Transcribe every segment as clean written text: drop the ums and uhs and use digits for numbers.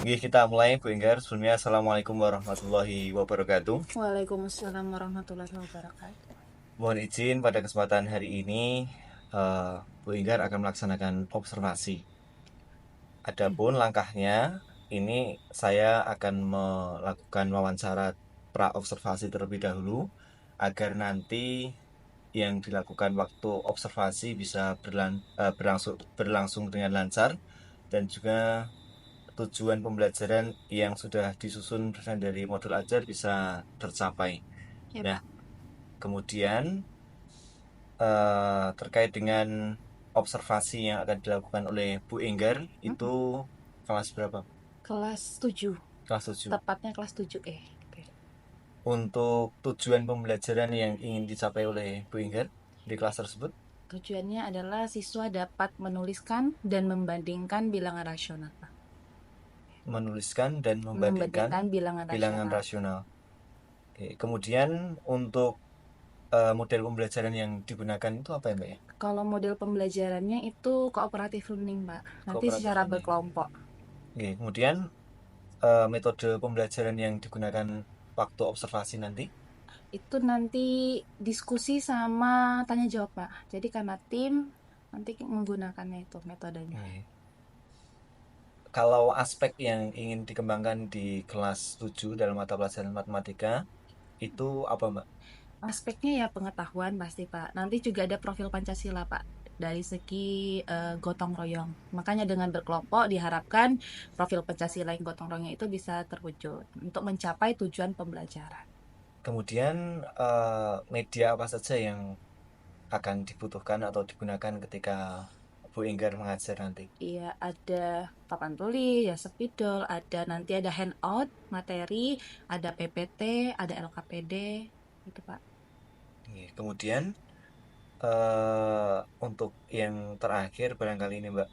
Nggih, kita mulai Bu Enggar. Sebelumnya Assalamualaikum warahmatullahi wabarakatuh. Waalaikumsalam warahmatullahi wabarakatuh. Mohon izin pada kesempatan hari ini Bu Enggar akan melaksanakan observasi. Adapun langkahnya ini saya akan melakukan wawancara pra-observasi terlebih dahulu agar nanti yang dilakukan waktu observasi bisa berlangsung dengan lancar dan juga tujuan pembelajaran yang sudah disusun berdasarkan dari modul ajar bisa tercapai. Ya, Nah, Pak. kemudian terkait dengan observasi yang akan dilakukan oleh Bu Enggar itu kelas berapa? Kelas 7. Kelas 7. Tepatnya kelas 7 Oke. Untuk tujuan pembelajaran yang ingin dicapai oleh Bu Enggar di kelas tersebut, Tujuannya adalah siswa dapat menuliskan dan membandingkan bilangan rasional, Pak. menuliskan dan membandingkan bilangan bilangan rasional. rasional. Oke, kemudian untuk model pembelajaran yang digunakan itu apa ya, Mbak ya? Kalau model pembelajarannya itu cooperative learning, Pak. Nanti Cooperative secara learning. berkelompok. Oke, kemudian metode pembelajaran yang digunakan waktu observasi nanti? Itu nanti diskusi sama tanya jawab, Pak. Jadi karena tim nanti menggunakannya itu metodenya. Oke. Kalau aspek yang ingin dikembangkan di kelas 7 dalam mata pelajaran matematika itu apa, Mbak? Aspeknya ya pengetahuan pasti, Pak. Nanti juga ada profil Pancasila, Pak, dari segi gotong royong. Makanya dengan berkelompok diharapkan profil Pancasila yang gotong royong itu bisa terwujud untuk mencapai tujuan pembelajaran. Kemudian media apa saja yang akan dibutuhkan atau digunakan ketika Bu Enggar mengajar nanti? Iya, ada papan tulis, ya spidol, nanti ada handout, materi, ada PPT, ada LKPD, gitu, Pak. Oke, kemudian untuk yang terakhir barangkali ini, Mbak,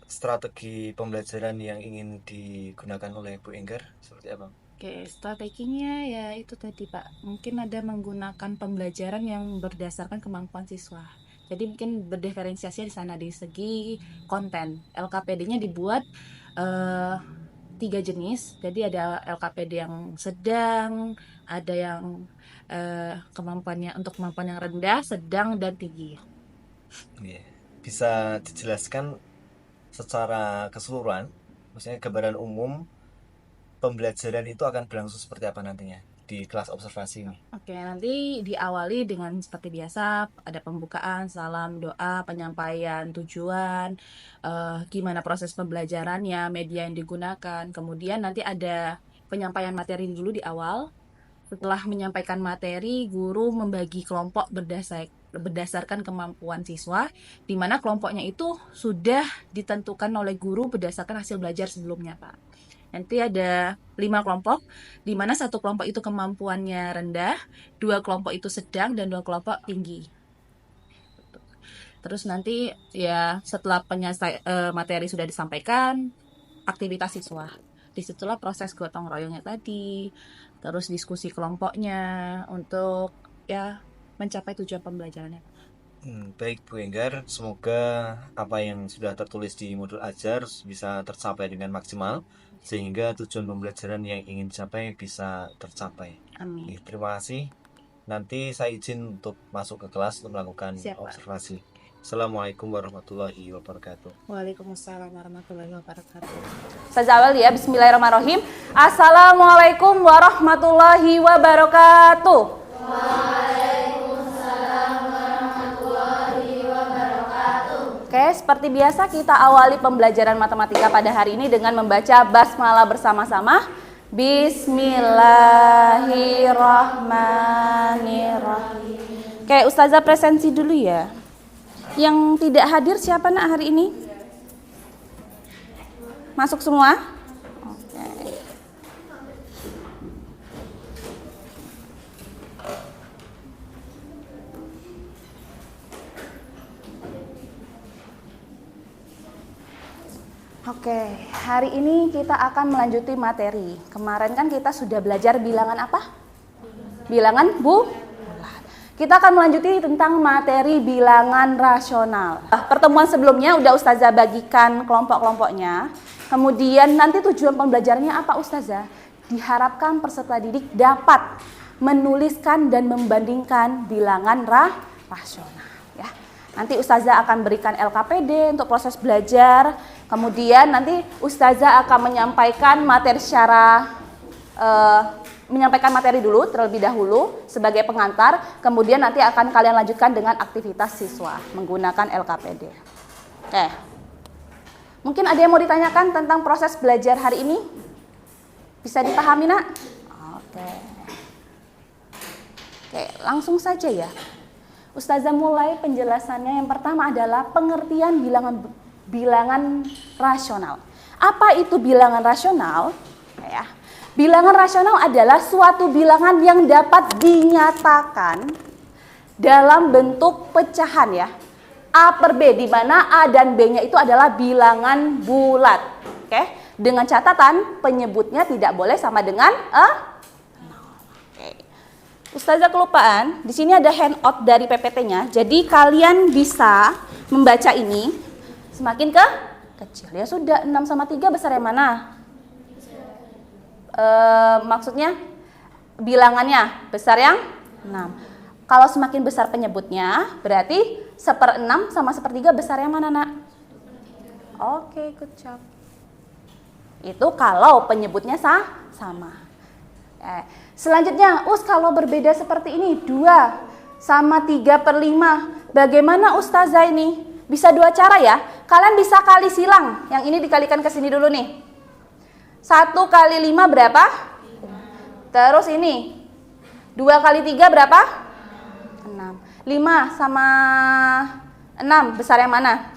strategi pembelajaran yang ingin digunakan oleh Bu Enggar seperti apa? Oke, strateginya ya itu tadi, Pak. Mungkin ada menggunakan pembelajaran yang berdasarkan kemampuan siswa. Jadi mungkin berdiferensiasi di sana di segi konten. LKPD-nya dibuat 3 jenis. Jadi ada LKPD yang sedang, ada yang kemampuannya untuk kemampuan yang rendah, sedang, dan tinggi. Oke. Bisa dijelaskan secara keseluruhan, maksudnya gambaran umum pembelajaran itu akan berlangsung seperti apa nantinya di kelas observasi ini? Oke, nanti diawali dengan seperti biasa, ada pembukaan, salam, doa, penyampaian tujuan, gimana proses pembelajarannya, media yang digunakan. Kemudian nanti ada penyampaian materi dulu di awal. Setelah menyampaikan materi, guru membagi kelompok berdasarkan kemampuan siswa, di mana kelompoknya itu sudah ditentukan oleh guru berdasarkan hasil belajar sebelumnya, Pak. Nanti ada 5 kelompok, di mana 1 kelompok itu kemampuannya rendah, 2 kelompok itu sedang, dan 2 kelompok tinggi. Terus nanti ya setelah materi sudah disampaikan, aktivitas siswa. Disitulah proses gotong royongnya tadi, terus diskusi kelompoknya untuk ya mencapai tujuan pembelajarannya. Baik Bu Enggar, semoga apa yang sudah tertulis di modul ajar bisa tercapai dengan maksimal sehingga tujuan pembelajaran yang ingin dicapai bisa tercapai. Amin. Terima kasih. Nanti saya izin untuk masuk ke kelas untuk melakukan Siap, Pak. observasi. Assalamualaikum warahmatullahi wabarakatuh. Waalaikumsalam warahmatullahi wabarakatuh. Sajawal ya, bismillahirrahmanirrahim. Assalamualaikum warahmatullahi wabarakatuh. Oke, seperti biasa kita awali pembelajaran matematika pada hari ini dengan membaca basmalah bersama-sama. Bismillahirrahmanirrahim. Oke, Ustazah presensi dulu ya. Yang tidak hadir siapa nak hari ini? Masuk semua? Oke. Oke, hari ini kita akan melanjuti materi. Kemarin kan kita sudah belajar bilangan apa? Bilangan bulat. Kita akan melanjuti tentang materi bilangan rasional. Pertemuan sebelumnya udah Ustazah bagikan kelompok-kelompoknya. Kemudian nanti tujuan pembelajarannya apa Ustazah? Diharapkan peserta didik dapat menuliskan dan membandingkan bilangan rasional. Ya. Nanti Ustazah akan berikan LKPD untuk proses belajar. Kemudian nanti Ustazah akan menyampaikan materi menyampaikan materi dulu terlebih dahulu sebagai pengantar, kemudian nanti akan kalian lanjutkan dengan aktivitas siswa menggunakan LKPD. Oke. Mungkin ada yang mau ditanyakan tentang proses belajar hari ini? Bisa dipahami, Nak? Oke. Oke, langsung saja ya. Ustazah mulai penjelasannya. Yang pertama adalah pengertian bilangan rasional. Apa itu bilangan rasional? Ya. Bilangan rasional adalah suatu bilangan yang dapat dinyatakan dalam bentuk pecahan ya. A per B, di mana A dan B-nya itu adalah bilangan bulat. Oke, dengan catatan penyebutnya tidak boleh sama dengan Oke. Ustazah kelupaan, di sini ada handout dari PPT-nya. Jadi kalian bisa membaca ini semakin kecil. Ya sudah, 6 sama 3 besar yang mana? Maksudnya bilangannya besar yang 6. Kalau semakin besar penyebutnya berarti 1/6 sama 1/3 besar yang mana, Nak? Oke, good job. Itu kalau penyebutnya sama. Selanjutnya, kalau berbeda seperti ini 2 sama 3/5. Bagaimana Ustazah ini? Bisa 2 cara ya. Kalian bisa kali silang. Yang ini dikalikan ke sini dulu nih. 1 kali 5 berapa? Terus ini 2 kali 3 berapa? 6. 5 sama 6 besar yang mana?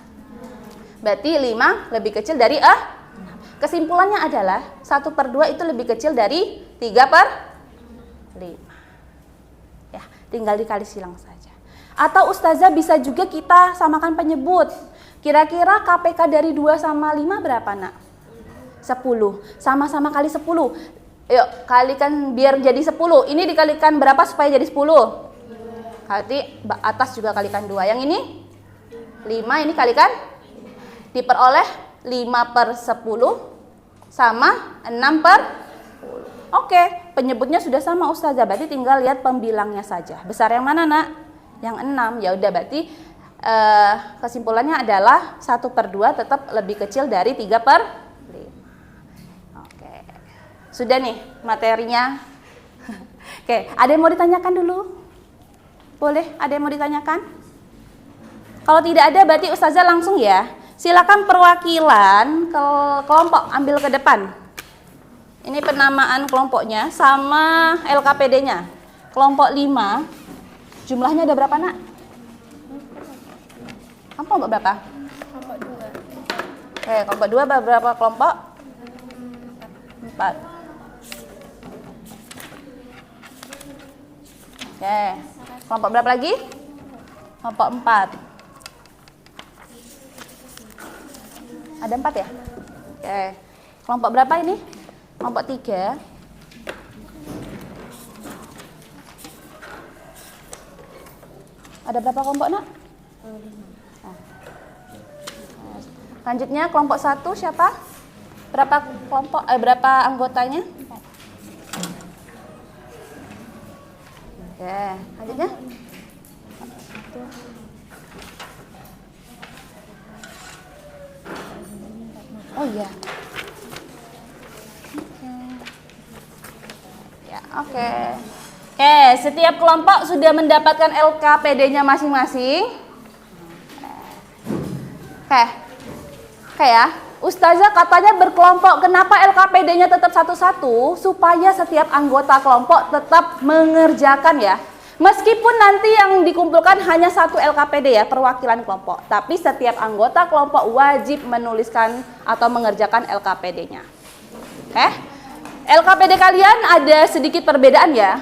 Berarti 5 lebih kecil dari 6. Kesimpulannya adalah 1/2 itu lebih kecil dari 3/5. Ya, tinggal dikali silang saja. Atau Ustazah bisa juga kita samakan penyebut. Kira-kira KPK dari 2 sama 5 berapa, Nak? 10. Sama-sama kali 10. Yuk, kalikan biar jadi 10. Ini dikalikan berapa supaya jadi 10? Berarti atas juga kalikan 2. Yang ini 5, ini kalikan diperoleh 5/10 sama 6/10. Oke, penyebutnya sudah sama Ustazah. Berarti tinggal lihat pembilangnya saja. Besar yang mana, Nak? Yang 6. Ya udah, berarti kesimpulannya adalah 1/2 tetap lebih kecil dari 3/5. Sudah nih materinya. Oke, ada yang mau ditanyakan dulu? Boleh, ada yang mau ditanyakan? Kalau tidak ada berarti Ustazah langsung ya. Silakan perwakilan ke kelompok ambil ke depan. Ini penamaan kelompoknya sama LKPD-nya. Kelompok 5. Jumlahnya ada berapa, Nak? Kelompok berapa? Kelompok 2. Oke, kelompok 2 berapa kelompok? 4. Oke, kelompok berapa lagi? Kelompok 4. Ada 4 ya? Oke, kelompok berapa ini? Kelompok 3. Ada berapa kelompok, Nak? Lanjutnya kelompok 1 siapa? Berapa kelompok? Berapa anggotanya? Oke, lanjutnya. Oh iya. Ya, oke. Oke, setiap kelompok sudah mendapatkan LKPD-nya masing-masing. Oke ya. Ustazah katanya berkelompok. Kenapa LKPD-nya tetap satu-satu? Supaya setiap anggota kelompok tetap mengerjakan ya. Meskipun nanti yang dikumpulkan hanya 1 LKPD ya, perwakilan kelompok. Tapi setiap anggota kelompok wajib menuliskan atau mengerjakan LKPD-nya. LKPD kalian ada sedikit perbedaan ya.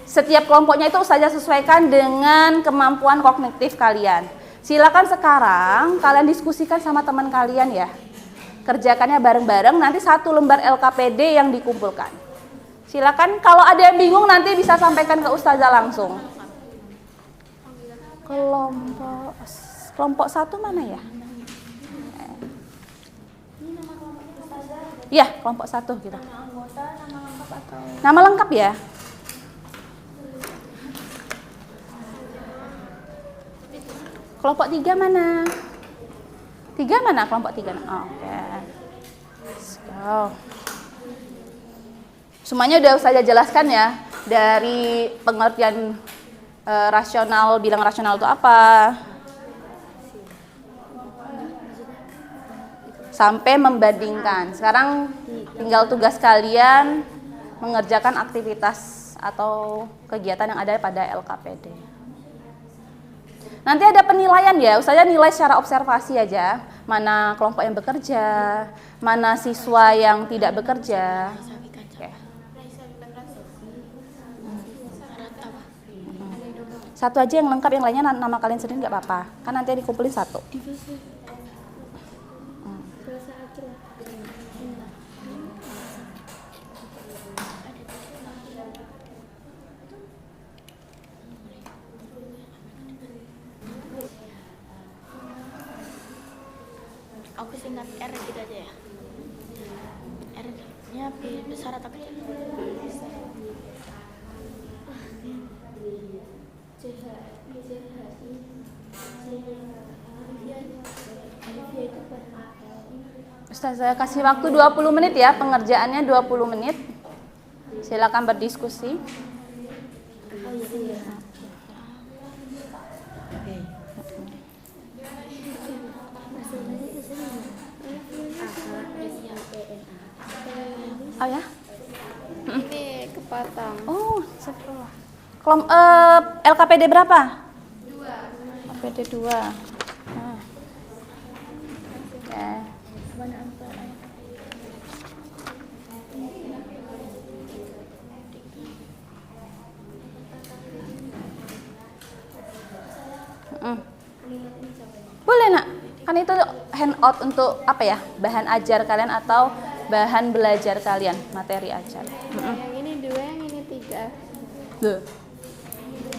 Setiap kelompoknya itu Ustazah sesuaikan dengan kemampuan kognitif kalian. Silakan sekarang kalian diskusikan sama teman kalian ya. Kerjakannya bareng-bareng, nanti 1 lembar LKPD yang dikumpulkan. Silakan, kalau ada yang bingung nanti bisa sampaikan ke Ustazah langsung. Kelompok 1 mana ya? Iya, kelompok 1 gitu. Nama lengkap ya? Kelompok 3 mana? 3 mana kelompok 3? Oke. Let's go. Semuanya udah saya jelaskan ya, dari pengertian rasional, bilang rasional itu apa, sampai membandingkan. Sekarang tinggal tugas kalian mengerjakan aktivitas atau kegiatan yang ada pada LKPD. Nanti ada penilaian ya, saya nilai secara observasi aja, mana kelompok yang bekerja, mana siswa yang tidak bekerja. Oke. Satu aja yang lengkap, yang lainnya nama kalian sendiri nggak apa-apa, kan nanti dikumpulin satu. Aku singkat R gitu aja ya. R-nya besar atau kecil? Ustaz, saya kasih waktu 20 menit ya, pengerjaannya 20 menit. Silakan berdiskusi. Oh ya? Ini kepotong. Oh, setelah. LKPD berapa? 2. LKPD 2. Oke. Boleh nak, kan itu handout untuk apa ya, bahan ajar kalian atau bahan belajar kalian, materi ajar. Yang ini 2, yang ini 3. Duh.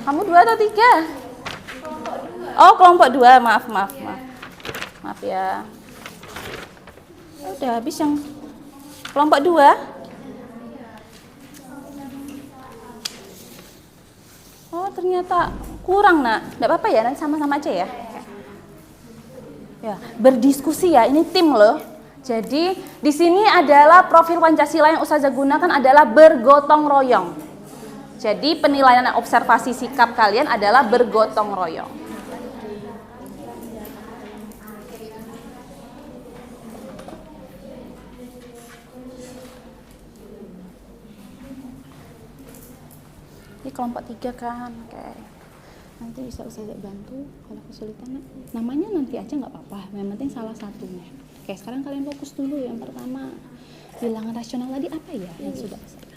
Kamu 2 atau 3? Oh, kelompok 2, maaf ya. Udah habis yang kelompok 2. Oh, ternyata kurang nak. Nggak apa-apa ya, nanti sama-sama aja ya. Ya, berdiskusi ya, ini tim loh. Jadi di sini adalah profil Pancasila yang Ustazah gunakan adalah bergotong royong. Jadi penilaian dan observasi sikap kalian adalah bergotong royong. Ini kelompok 3 kan, oke. Nanti bisa Ustazah bantu kalau kesulitan. Namanya nanti aja nggak apa-apa, yang penting salah satunya. Oke, sekarang kalian fokus dulu. Yang pertama, bilangan rasional tadi apa ya yang sudah saya?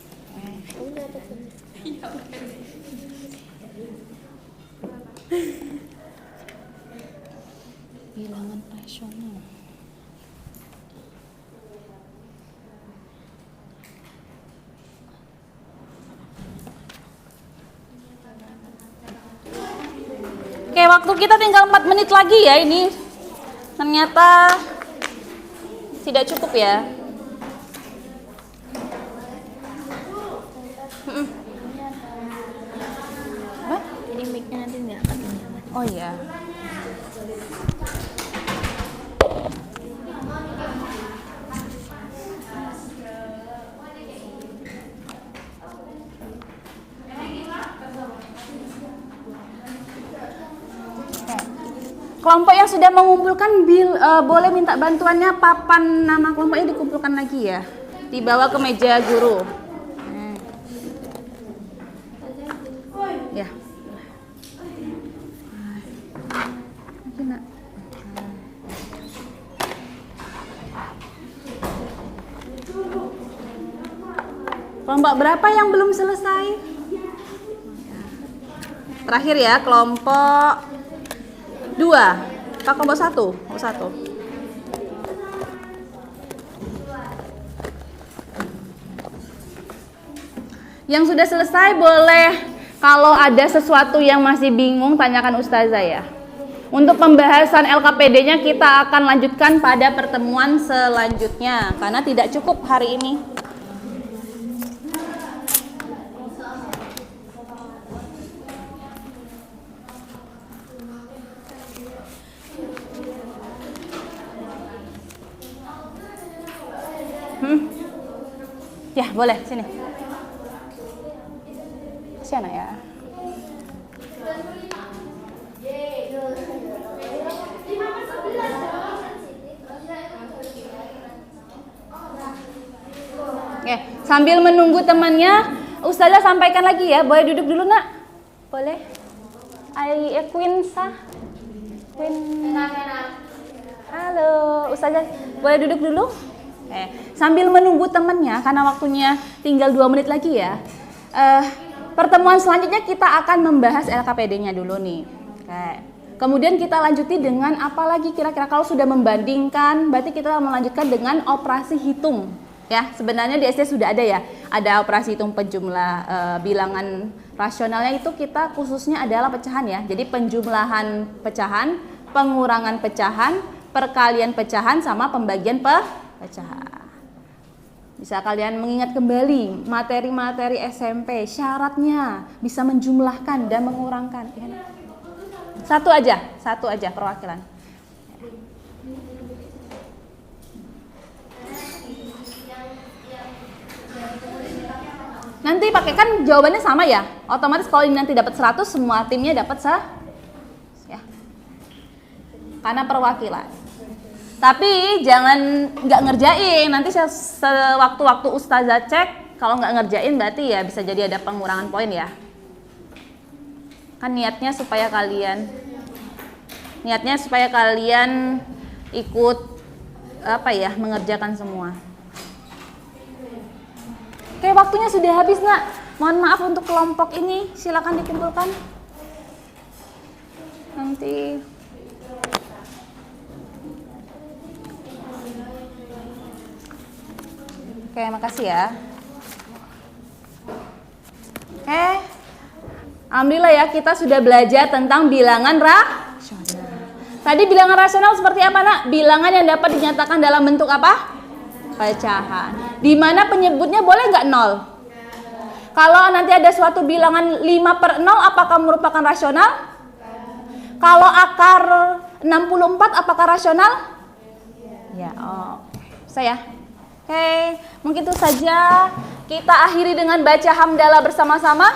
Bilangan rasional. Oke, waktu kita tinggal 4 menit lagi ya ini. Ternyata tidak cukup ya. Apa? Jadi mic-nya nanti nggak kedengaran. Oh iya. Kelompok yang sudah mengumpulkan boleh minta bantuannya, papan nama kelompoknya dikumpulkan lagi ya, dibawa ke meja guru. Ya. Kelompok berapa yang belum selesai? Terakhir ya, kelompok 2. Pak, kelompok 1. Kelompok 1. Yang sudah selesai boleh Kalau ada sesuatu yang masih bingung, tanyakan Ustazah ya. Untuk pembahasan LKPD-nya kita akan lanjutkan pada pertemuan selanjutnya karena tidak cukup hari ini. Ya, boleh sini. Siapa ya? Oke, sambil menunggu temannya, Ustazah sampaikan lagi ya. Boleh duduk dulu, Nak? Boleh? Queen Sah. Queen. Halo, Ustazah. Boleh duduk dulu? Sambil menunggu temannya, karena waktunya tinggal 2 menit lagi ya. Pertemuan selanjutnya kita akan membahas LKPD-nya dulu nih. Kemudian kita lanjuti dengan apa lagi kira-kira? Kalau sudah membandingkan, berarti kita melanjutkan dengan operasi hitung. Ya, sebenarnya di SD sudah ada ya. Ada operasi hitung penjumlah bilangan rasionalnya itu kita khususnya adalah pecahan ya. Jadi penjumlahan pecahan, pengurangan pecahan, perkalian pecahan sama pembagian pecahan. Bisa kalian mengingat kembali materi-materi SMP, syaratnya bisa menjumlahkan dan mengurangkan. Satu aja perwakilan. Nanti pakai kan jawabannya sama ya. Otomatis kalau ini nanti dapat 100, semua timnya dapat ya. Karena perwakilan. Tapi jangan nggak ngerjain. Nanti sewaktu-waktu Ustazah cek, kalau nggak ngerjain berarti ya bisa jadi ada pengurangan poin ya. Kan niatnya supaya kalian ikut mengerjakan semua. Oke, waktunya sudah habis, Nak. Mohon maaf untuk kelompok ini, silakan dikumpulkan. Nanti Oke, makasih ya. Oke. Alhamdulillah ya, kita sudah belajar tentang bilangan rasional. Tadi bilangan rasional seperti apa, Nak? Bilangan yang dapat dinyatakan dalam bentuk apa? Pecahan. Di mana penyebutnya boleh nggak 0? Kalau nanti ada suatu bilangan 5/0, apakah merupakan rasional? Kalau akar 64, apakah rasional? Ya, saya. Oke, mungkin itu saja. Kita akhiri dengan baca hamdalah bersama-sama.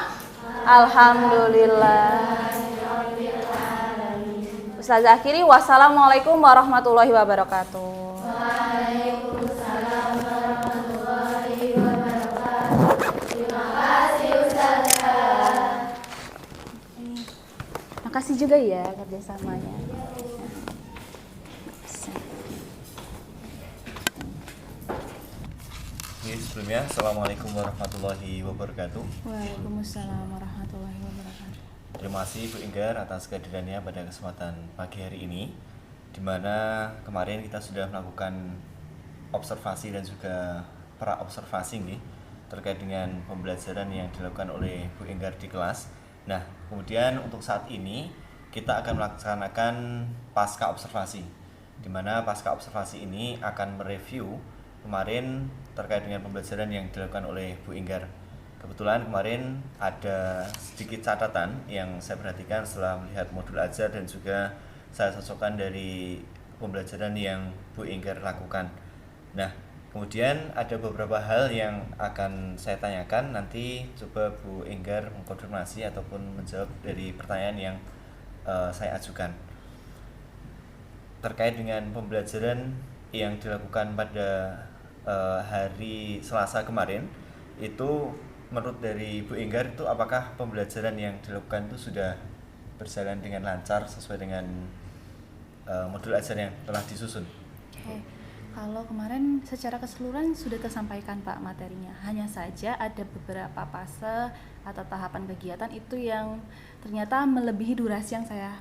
Alhamdulillah. Ustazah akhiri. Wassalamualaikum warahmatullahi wabarakatuh. Waalaikumsalam warahmatullahi wabarakatuh. Terima kasih Ustazah. Makasih juga ya kerjasamanya. Sebelumnya, Assalamualaikum warahmatullahi wabarakatuh. Waalaikumsalam warahmatullahi wabarakatuh. Terima kasih Bu Inggar atas kehadirannya pada kesempatan pagi hari ini, di mana kemarin kita sudah melakukan observasi dan juga pra-observasi nih terkait dengan pembelajaran yang dilakukan oleh Bu Inggar di kelas. Nah, kemudian untuk saat ini kita akan melaksanakan pasca observasi, di mana pasca observasi ini akan mereview kemarin terkait dengan pembelajaran yang dilakukan oleh Bu Inggar. Kebetulan kemarin ada sedikit catatan yang saya perhatikan setelah melihat modul ajar dan juga saya cocokkan dari pembelajaran yang Bu Inggar lakukan. Nah, kemudian ada beberapa hal yang akan saya tanyakan, nanti coba Bu Inggar mengkonfirmasi ataupun menjawab dari pertanyaan yang saya ajukan. Terkait dengan pembelajaran yang dilakukan pada hari Selasa kemarin, itu menurut dari Bu Inggar itu apakah pembelajaran yang dilakukan itu sudah berjalan dengan lancar sesuai dengan modul ajar yang telah disusun? Oke. Kalau kemarin secara keseluruhan sudah tersampaikan Pak materinya. Hanya saja ada beberapa fase atau tahapan kegiatan itu yang ternyata melebihi durasi yang saya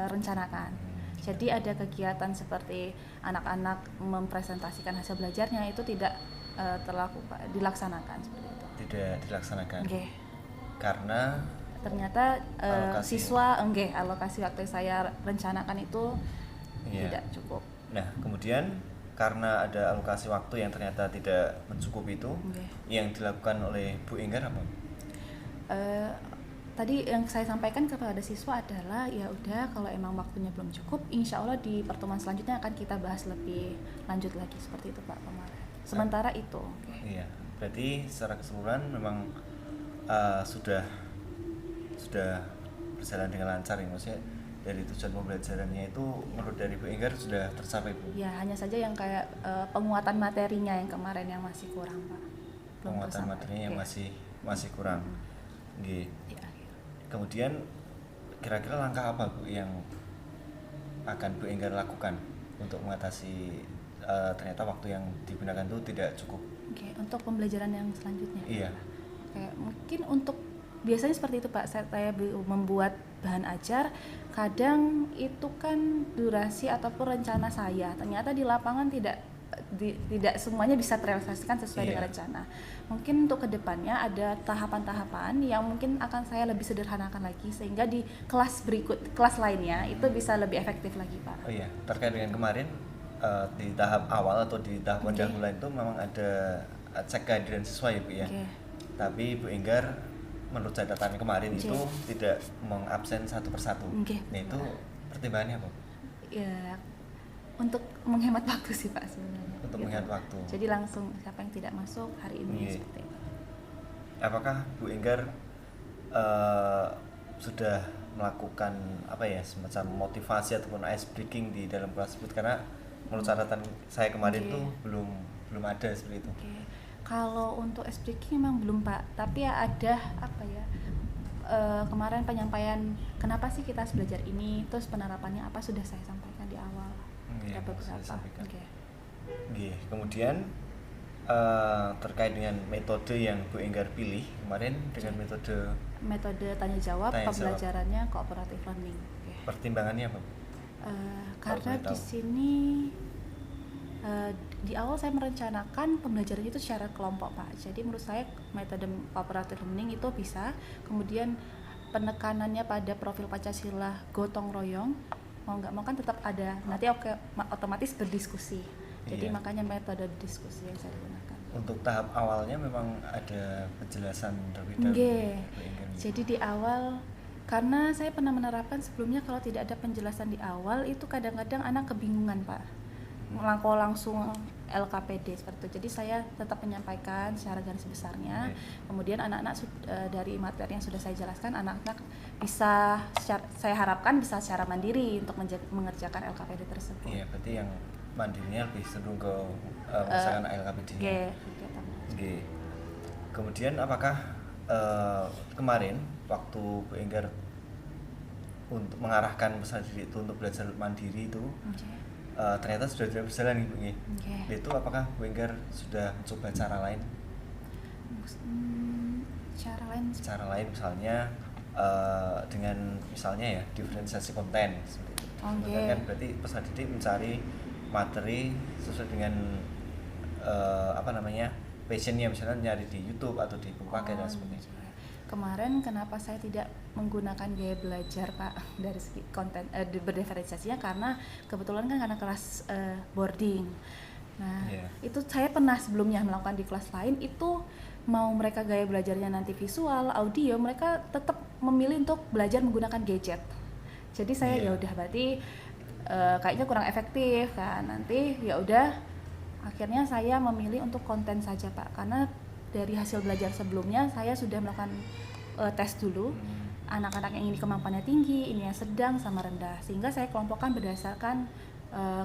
rencanakan. Jadi ada kegiatan seperti anak-anak mempresentasikan hasil belajarnya itu tidak dilaksanakan seperti itu. Tidak dilaksanakan. Okay. Karena ternyata Alokasi. siswa alokasi waktu yang saya rencanakan itu Iya. tidak cukup. Nah, kemudian karena ada alokasi waktu yang ternyata tidak mencukupi itu, Oke. yang dilakukan oleh Bu Enggar apa? Eh, Tadi yang saya sampaikan kepada siswa adalah ya udah kalau emang waktunya belum cukup, insya Allah di pertemuan selanjutnya akan kita bahas lebih lanjut lagi seperti itu Pak kemarin. Sementara itu. Oke. Iya, berarti secara keseluruhan memang sudah berjalan dengan lancar ya, maksudnya dari tujuan pembelajarannya itu menurut dari Bu Enggar sudah tercapai, Bu. Ya hanya saja yang kayak penguatan materinya yang kemarin yang masih kurang Pak. Belum Penguatan tersampai. materinya yang Iya. masih kurang. Nggih. Di akhir. Kemudian kira-kira langkah apa Bu yang akan Bu Enggar lakukan untuk mengatasi ternyata waktu yang digunakan itu tidak cukup? Oke, untuk pembelajaran yang selanjutnya. Iya. Oke, mungkin untuk biasanya seperti itu Pak. Saya membuat bahan ajar, kadang itu kan durasi ataupun rencana saya. Ternyata di lapangan tidak semuanya bisa terrealisasikan sesuai Iya. dengan rencana. Mungkin untuk kedepannya ada tahapan-tahapan yang mungkin akan saya lebih sederhanakan lagi sehingga di kelas lainnya itu bisa lebih efektif lagi Pak. Oh iya, terkait dengan kemarin di tahap awal atau di tahap Oke. pendahuluan itu memang ada cek kehadiran siswa ya Bu ya. Oke. Tapi Bu Enggar menurut catatan kemarin Oke. itu tidak mengabsen satu persatu. Oke, Nah itu betul. pertimbangannya apa? Ya, untuk menghemat waktu sih Pak sebenarnya. Untuk Gitu. menghemat waktu. Jadi langsung siapa yang tidak masuk hari ini Iya. seperti itu. Apakah Bu Enggar sudah melakukan apa ya semacam motivasi ataupun ice breaking di dalam kelas tersebut, karena menurut catatan saya kemarin Oke. tuh belum ada seperti itu. Oke. Kalau untuk SPK memang belum Pak, tapi ya ada apa ya? Kemarin penyampaian kenapa sih kita harus belajar ini, terus penerapannya apa sudah saya sampaikan di awal. Iya, Ada sudah beberapa. sampaikan. Oke. Nggih. Kemudian terkait dengan metode yang Bu Enggar pilih kemarin dengan Metode tanya jawab, Tanya jawab. pembelajarannya cooperative learning. Oke. pertimbangannya apa? Karena boleh di tahu. sini di awal saya merencanakan pembelajaran itu secara kelompok Pak. Jadi menurut saya metode cooperative learning itu bisa. Kemudian penekanannya pada profil Pancasila gotong royong, mau nggak mau kan tetap ada. Nanti otomatis berdiskusi. Jadi Iya. makanya metode diskusi yang saya gunakan. Untuk tahap awalnya memang ada penjelasan terlebih dahulu. Nggih. Bu Enggar. Jadi di awal karena saya pernah menerapkan sebelumnya kalau tidak ada penjelasan di awal itu kadang-kadang anak kebingungan Pak. Langsung LKPD seperti itu. Jadi saya tetap menyampaikan secara garis besarnya. Oke. Kemudian anak-anak dari materi yang sudah saya jelaskan, anak-anak bisa saya harapkan bisa secara mandiri untuk mengerjakan LKPD tersebut. Iya, berarti yang mandirinya lebih cenderung ke melaksanakan LKPD-nya. Oke, kegiatan. Oke. Kemudian apakah kemarin waktu Bu Enggar untuk mengarahkan peserta didik itu untuk belajar mandiri itu Oke. ternyata sudah tidak berjalan gitu nggih. Oke. Itu apakah Bu Enggar sudah mencoba cara lain? Cara lain misalnya dengan misalnya ya diferensiasi konten seperti itu. Oke. Kan berarti peserta didik mencari materi sesuai dengan passionnya, misalnya nyari di YouTube atau di buku paket dan seperti itu. Kemarin kenapa saya tidak menggunakan gaya belajar Pak dari segi konten berdiferensiasinya karena kebetulan kan karena kelas boarding. Nah, Iya. itu saya pernah sebelumnya melakukan di kelas lain itu mau mereka gaya belajarnya nanti visual, audio, mereka tetap memilih untuk belajar menggunakan gadget. Jadi saya Iya. ya udah berarti kayaknya kurang efektif kan. Nanti ya udah akhirnya saya memilih untuk konten saja Pak, karena dari hasil belajar sebelumnya saya sudah melakukan tes dulu anak-anak yang ini kemampuannya tinggi, ini yang sedang sama rendah, sehingga saya kelompokkan berdasarkan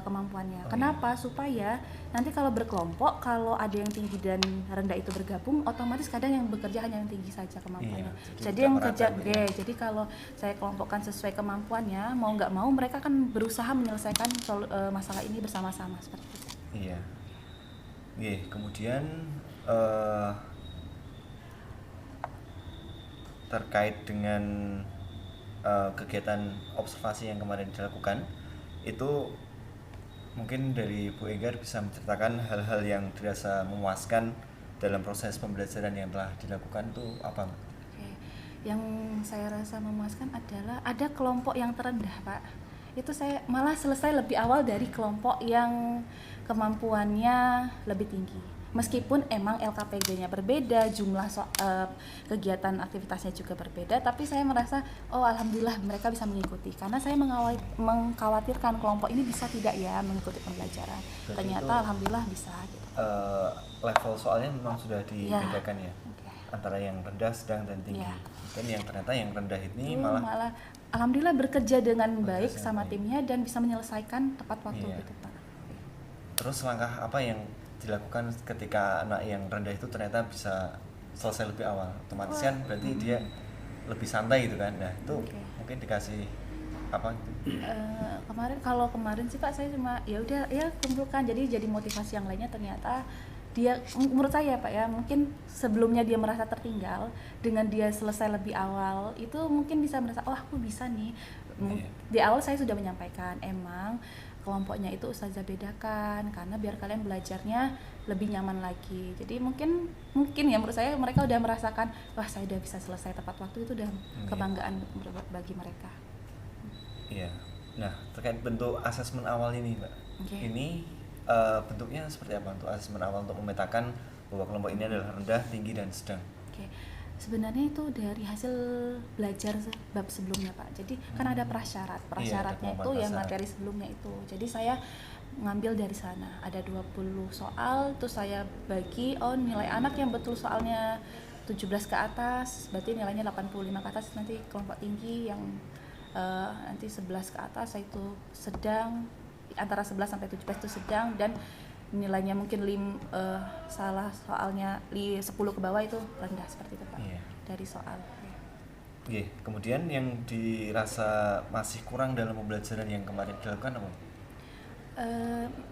kemampuannya. Kenapa? Supaya nanti kalau berkelompok, kalau ada yang tinggi dan rendah itu bergabung, otomatis kadang yang bekerja hanya yang tinggi saja kemampuannya. Iya, jadi Jadi tidak yang merata kerja gitu ya. jadi kalau saya kelompokkan sesuai kemampuannya, mau nggak mau mereka akan berusaha menyelesaikan masalah ini bersama-sama seperti itu. Iya. Nggih, kemudian terkait dengan kegiatan observasi yang kemarin dilakukan, itu mungkin dari Bu Enggar bisa menceritakan hal-hal yang dirasa memuaskan dalam proses pembelajaran yang telah dilakukan itu apa? Oke. Yang saya rasa memuaskan adalah ada kelompok yang terendah, Pak. Itu saya malah selesai lebih awal dari kelompok yang kemampuannya lebih tinggi. Meskipun emang LKPD-nya berbeda, jumlah kegiatan aktivitasnya juga berbeda, tapi saya merasa oh alhamdulillah mereka bisa mengikuti. Karena saya mengkhawatirkan kelompok ini bisa tidak ya mengikuti pembelajaran. Berarti Ternyata itu alhamdulillah bisa gitu. level soalnya memang sudah Ya. dibedakan ya Oke. antara yang rendah, sedang, dan tinggi. Ya. Dan yang ternyata yang rendah ini Itu malah malah alhamdulillah bekerja dengan baik dengan sama baik. timnya dan bisa menyelesaikan tepat waktu Iya. gitu, Pak. Terus langkah apa yang dilakukan ketika anak yang rendah itu ternyata bisa selesai lebih awal? Otomatis kan berarti dia lebih santai gitu kan. Nah, itu Oke. mungkin dikasih apa gitu. Kemarin sih Pak saya cuma ya udah ya kumpulkan jadi motivasi yang lainnya. Ternyata dia menurut saya Pak ya mungkin sebelumnya dia merasa tertinggal, dengan dia selesai lebih awal itu mungkin bisa merasa oh aku bisa nih. Iya. Di awal saya sudah menyampaikan emang kelompoknya itu ustazah bedakan karena biar kalian belajarnya lebih nyaman lagi. Jadi mungkin ya menurut saya mereka udah merasakan wah saya udah bisa selesai tepat waktu, itu udah kebanggaan bagi mereka. Iya. Nah, terkait bentuk asesmen awal ini, Mbak. Oke. Ini bentuknya seperti apa untuk asesmen awal untuk memetakan bahwa kelompok ini adalah rendah, tinggi, dan sedang? Oke. Sebenarnya itu dari hasil belajar bab sebelumnya Pak. Jadi kan ada prasyarat. Prasyaratnya ada itu ya prasyarat. materi sebelumnya itu. Jadi saya ngambil dari sana. Ada 20 soal, terus saya bagi nilai anak yang betul soalnya 17 ke atas, berarti nilainya 85 ke atas, nanti kelompok tinggi yang nanti 11 ke atas itu sedang, antara 11 sampai 17 itu sedang, dan nilainya mungkin salah soalnya 10 ke bawah itu rendah, seperti itu Pak. Iya. Dari soal. Oke, kemudian yang dirasa masih kurang dalam pembelajaran yang kemarin dilakukan apa?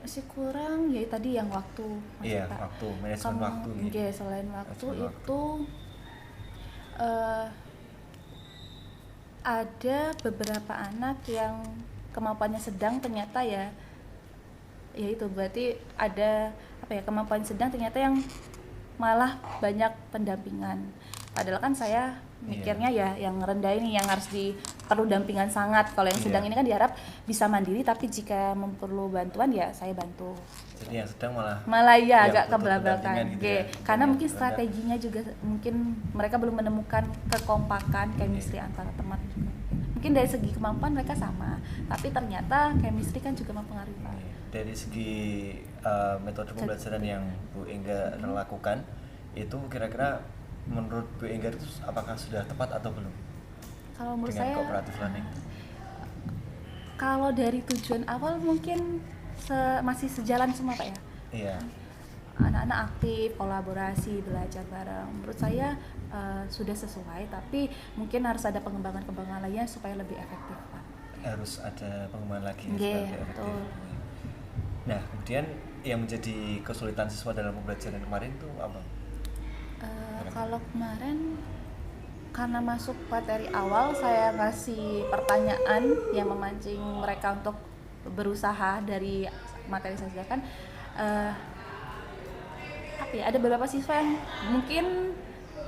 Masih kurang ya tadi yang waktu masih, Iya, Pak. waktu, manajemen waktu nih. Oke, selain waktu Manajemen itu ada beberapa anak yang kemampuannya sedang, ternyata ya itu berarti ada kemampuan sedang ternyata yang malah banyak pendampingan. Padahal kan saya mikirnya ya yang rendah ini yang harus perlu dampingan sangat. Kalau yang sedang Iya. ini kan diharap bisa mandiri, tapi jika perlu bantuan ya saya bantu. Jadi yang sedang malah Ya yang agak butuh kebelakang pendampingan gitu Oke. ya. Karena Yang mungkin rendah. strateginya juga mungkin mereka belum menemukan kekompakan chemistry antara teman juga. Mungkin dari segi kemampuan mereka sama, tapi ternyata chemistry kan juga mempengaruhi Pak. Dari segi metode pembelajaran yang Bu Enggar lakukan, itu kira-kira menurut Bu Enggar itu apakah sudah tepat atau belum Kalau menurut dengan saya cooperative learning? kalau dari tujuan awal mungkin masih sejalan semua Pak ya. Iya. Anak-anak aktif, kolaborasi, belajar bareng. Menurut saya sudah sesuai, tapi mungkin harus ada pengembangan lainnya supaya lebih efektif Pak. Harus ada pengembangan lagi Iya, supaya lebih efektif. betul. Nah, kemudian yang menjadi kesulitan siswa dalam pembelajaran kemarin itu apa? Kalau kemarin karena masuk materi awal, saya ngasih pertanyaan yang memancing mereka untuk berusaha dari materi saya sediakan. Ada beberapa siswa yang mungkin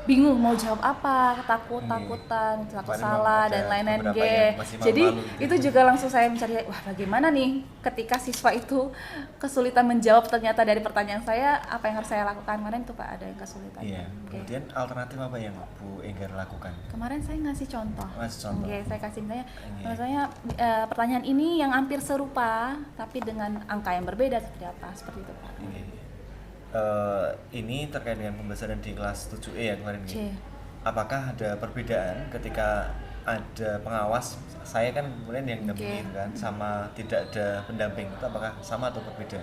bingung mau jawab apa, takutan, takut Kemarin salah ada dan lain-lain. beberapa yang masih Jadi malu-malu gitu. itu juga langsung saya mencari, wah bagaimana nih ketika siswa itu kesulitan menjawab ternyata dari pertanyaan saya, apa yang harus saya lakukan. Kemarin itu Pak ada yang kesulitan. Iya. Oke. Kemudian alternatif apa yang Bu Enggar lakukan? Kemarin saya ngasih contoh. Ngasih contoh. Oke, saya kasih misalnya, Iya. misalnya pertanyaan ini yang hampir serupa tapi dengan angka yang berbeda seperti apa, seperti itu Pak. Oke. Ini terkait dengan pembahasan di kelas 7E ya kemarin. C. Apakah ada perbedaan ketika ada pengawas, saya kan kemudian yang dampingin Oke. kan, sama tidak ada pendamping, itu apakah sama atau berbeda?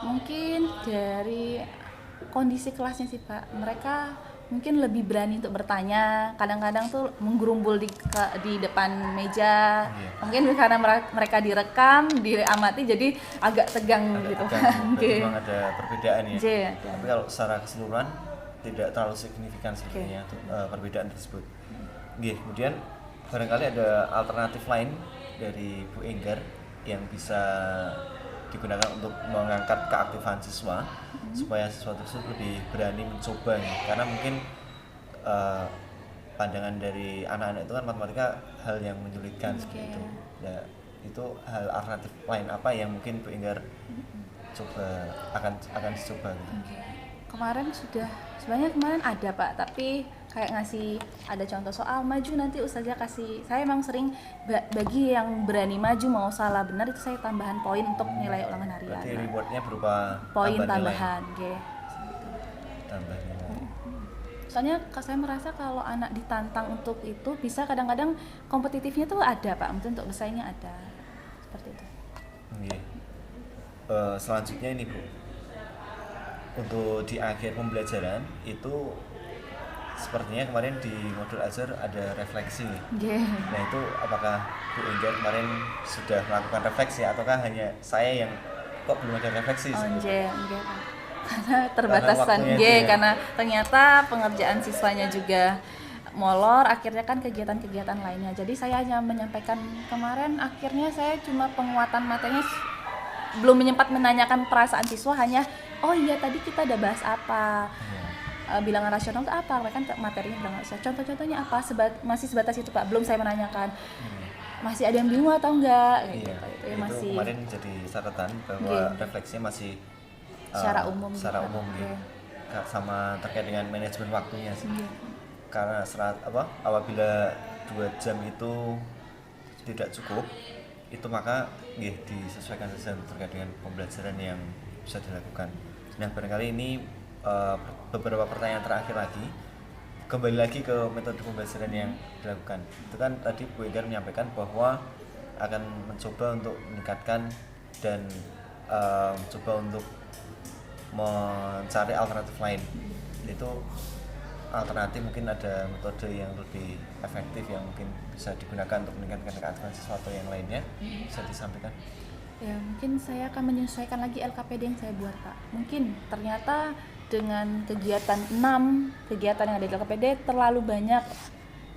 Mungkin dari kondisi kelasnya sih Pak, mereka mungkin lebih berani untuk bertanya. Kadang-kadang tuh menggerumbul di depan meja. Iya. Mungkin karena mereka direkam, diamati, jadi agak tegang Agak gitu tegang, kan. berarti Oke. memang ada perbedaan ya. J, ada. Tapi kalau secara keseluruhan tidak terlalu signifikan sebenarnya perbedaan tersebut. Oke, kemudian barangkali ada alternatif lain dari Bu Enggar yang bisa digunakan untuk mengangkat keaktifan siswa supaya siswa tersebut lebih berani mencoba ya. Karena mungkin pandangan dari anak-anak itu kan matematika hal yang menyulitkan seperti itu. Ya, itu hal alternatif lain apa yang mungkin Bu Enggar coba akan dicoba gitu. Kemarin sebenarnya kemarin ada Pak, tapi kayak ngasih ada contoh soal maju nanti Ustazah kasih. Saya emang sering bagi yang berani maju mau salah benar itu saya tambahan poin untuk nilai ulangan harian. Berarti rewardnya berupa Poin tambahan nilai. tambahan, nggih. Tambah nilai. Soalnya saya merasa kalau anak ditantang untuk itu bisa kadang-kadang kompetitifnya tuh ada Pak, mungkin untuk bersaingnya ada. Seperti itu. Nggih. Selanjutnya ini Bu, untuk di akhir pembelajaran itu sepertinya kemarin di modul Azhar ada refleksi. Nggih. Nah itu apakah Bu Enggar kemarin sudah melakukan refleksi ataukah hanya saya yang kok belum ada refleksi? Oh, sebenarnya? nggih, Pak. Karena terbatasan waktunya itu nggih, ya. karena ternyata pengerjaan siswanya juga molor, akhirnya kan kegiatan-kegiatan lainnya. Jadi saya hanya menyampaikan kemarin, akhirnya saya cuma penguatan materinya belum menyempat menanyakan perasaan siswa, hanya oh iya tadi kita udah bahas apa. Bilangan rasional itu apa? Mereka kan materinya bilangan rasional. Contoh-contohnya apa? Masih sebatas itu Pak. Belum saya menanyakan. Masih ada yang bingung atau enggak? Gitu. Iya, Itu ya itu masih kemarin jadi catatan bahwa Nggih. refleksinya masih Secara umum secara gitu, umum Pak. gitu. Iya. Sama terkait dengan manajemen waktunya sih. Nggih. Karena apabila 2 jam itu tidak cukup, itu maka disesuaikan saja terkait dengan pembelajaran yang bisa dilakukan. Nah barangkali ini beberapa pertanyaan terakhir lagi, kembali lagi ke metode pembelajaran yang dilakukan. Itu kan tadi Bu Enggar menyampaikan bahwa akan mencoba untuk meningkatkan dan coba untuk mencari alternatif lain. Itu alternatif mungkin ada metode yang lebih efektif yang mungkin bisa digunakan untuk meningkatkan keaktifan siswa atau yang lainnya, bisa disampaikan. Ya mungkin saya akan menyesuaikan lagi LKPD yang saya buat Pak. Mungkin ternyata dengan kegiatan 6 kegiatan yang ada di LKPD terlalu banyak.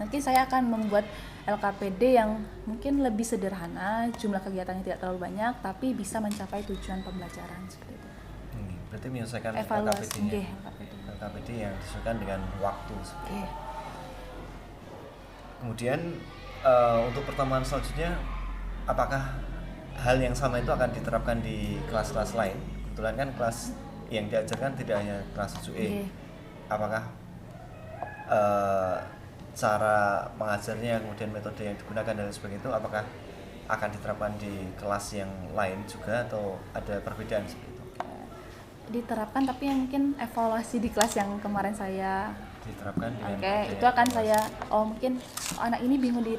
Nanti saya akan membuat LKPD yang mungkin lebih sederhana, jumlah kegiatannya tidak terlalu banyak, tapi bisa mencapai tujuan pembelajaran seperti itu. Berarti menyelesaikan Evaluasi, LKPD-nya. nggih, LKPD. LKPD yang disesuaikan dengan waktu. Oke. Kemudian untuk pertemuan selanjutnya, apakah hal yang sama itu akan diterapkan di kelas-kelas lain? Kebetulan kan kelas yang diajarkan tidak hanya kelas 7E. Nggih. Apakah cara mengajarnya, kemudian metode yang digunakan dan sebagainya itu apakah akan diterapkan di kelas yang lain juga atau ada perbedaan seperti itu? Diterapkan, tapi yang mungkin evaluasi di kelas yang kemarin saya Diterapkan dengan Oke, adanya itu akan evaluasi. saya mungkin anak ini bingung di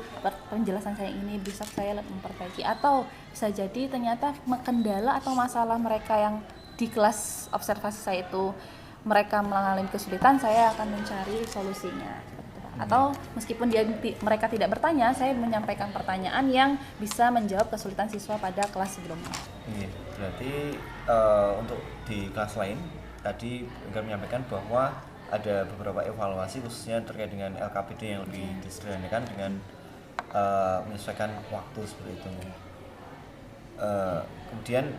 penjelasan saya ini, bisa saya memperbaiki, atau bisa jadi ternyata kendala atau masalah mereka yang di kelas observasi saya itu mereka mengalami kesulitan, saya akan mencari solusinya seperti itu, Pak. Atau meskipun mereka tidak bertanya, saya menyampaikan pertanyaan yang bisa menjawab kesulitan siswa pada kelas sebelumnya. Iya, berarti untuk di kelas lain tadi Enggar menyampaikan bahwa ada beberapa evaluasi khususnya terkait dengan LKPD yang lebih disederhanakan dengan menyesuaikan waktu seperti itu. Kemudian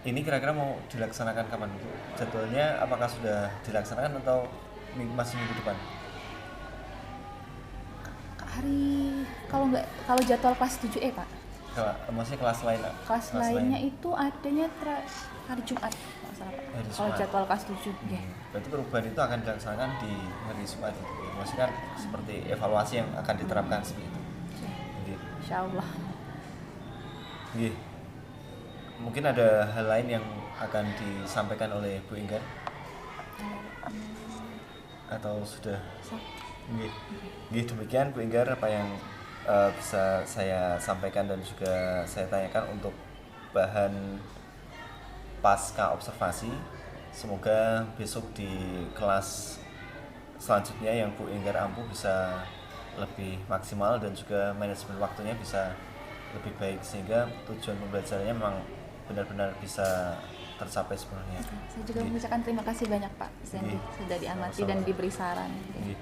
ini kira-kira mau dilaksanakan kapan Bu? Jadwalnya apakah sudah dilaksanakan atau masih minggu depan? Kalau jadwal kelas 7E Pak, Maksudnya kelas lain? kelas lainnya itu adanya hari Jumat kalau salah, Pak. Hari Kalau Jumat. jadwal kelas 7 ya. Berarti perubahan itu akan dilaksanakan di hari Jumat itu. Maksudnya kan seperti evaluasi yang akan diterapkan seperti itu. Jadi, Insya Allah. iya. Mungkin ada hal lain yang akan disampaikan oleh Bu Enggar atau sudah? Nggih. Nggih, demikian Bu Enggar apa yang bisa saya sampaikan dan juga saya tanyakan untuk bahan pasca observasi. Semoga besok di kelas selanjutnya yang Bu Enggar ampuh bisa lebih maksimal dan juga manajemen waktunya bisa lebih baik sehingga tujuan pembelajarannya memang benar-benar bisa tercapai sepenuhnya. Saya juga mengucapkan terima kasih banyak Pak Sandy Nggih. sudah diamati Sama-sama. dan diberi saran. Nggih.